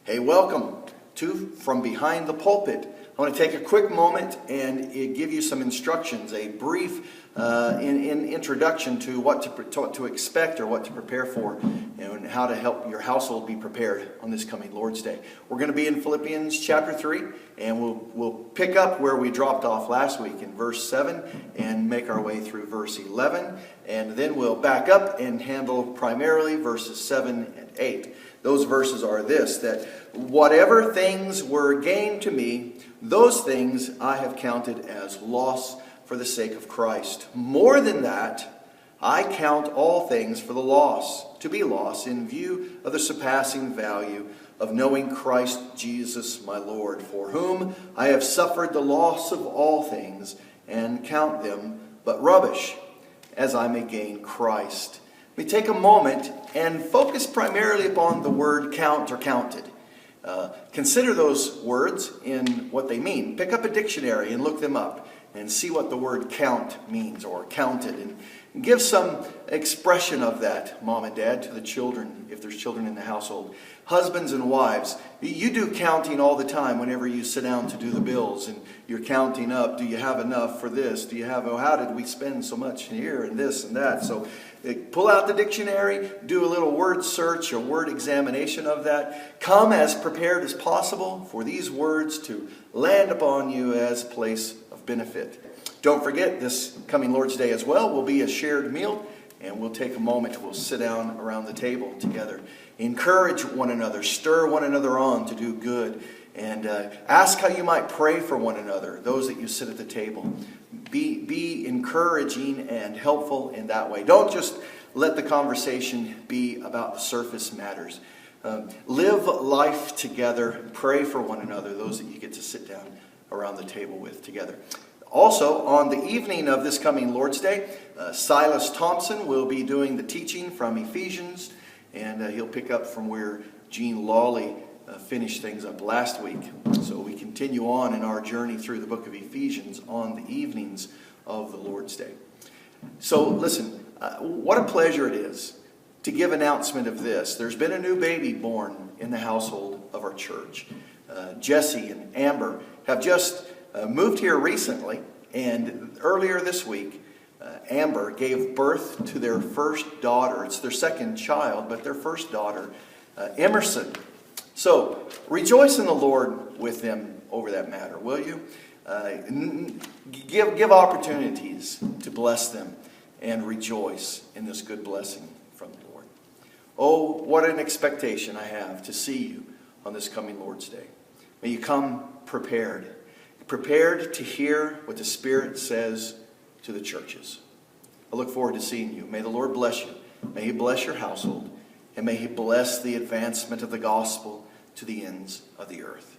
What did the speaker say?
Hey, welcome to From Behind the Pulpit. I want to take a quick moment and give you some instructions, a brief introduction to what to expect or what to prepare for, and how to help your household be prepared on this coming Lord's Day. We're going to be in Philippians chapter 3, and we'll pick up where we dropped off last week in verse 7 and make our way through verse 11, and then we'll back up and handle primarily verses 7 and 8. Those verses are this, that whatever things were gain to me, those things I have counted as loss for the sake of Christ. More than that, I count all things for the loss, to be lost, in view of the surpassing value of knowing Christ Jesus my Lord, for whom I have suffered the loss of all things, and count them but rubbish, as I may gain Christ. We take a moment and focus primarily upon the word count or counted. Consider those words in what they mean. Pick up a dictionary and look them up and see what the word count means or counted. And give some expression of that, mom and dad, to the children, if there's children in the household. Husbands and wives, you do counting all the time whenever you sit down to do the bills. And you're counting up, do you have enough for this? Do you have, how did we spend so much here and this and that? So pull out the dictionary, do a little word search or word examination of that. Come as prepared as possible for these words to land upon you as a place of benefit. Don't forget, this coming Lord's Day as well will be a shared meal, and we'll take a moment, we'll sit down around the table together. Encourage one another, stir one another on to do good, and ask how you might pray for one another, those that you sit at the table. Be encouraging and helpful in that way. Don't just let the conversation be about the surface matters. Live life together. Pray for one another, those that you get to sit down around the table with together. Also, on the evening of this coming Lord's Day, Silas Thompson will be doing the teaching from Ephesians, and he'll pick up from where Gene Lawley finished things up last week. So we continue on in our journey through the book of Ephesians on the evenings of the Lord's Day. So listen, what a pleasure it is to give announcement of this. There's been a new baby born in the household of our church. Jesse and Amber have just moved here recently, and earlier this week, Amber gave birth to their first daughter. It's their second child, but their first daughter, Emerson. So rejoice in the Lord with them over that matter, will you? Give opportunities to bless them and rejoice in this good blessing from the Lord. Oh, what an expectation I have to see you on this coming Lord's Day. May you come prepared to hear what the Spirit says to the churches. I look forward to seeing you. May the Lord bless you. May He bless your household. And may He bless the advancement of the gospel to the ends of the earth.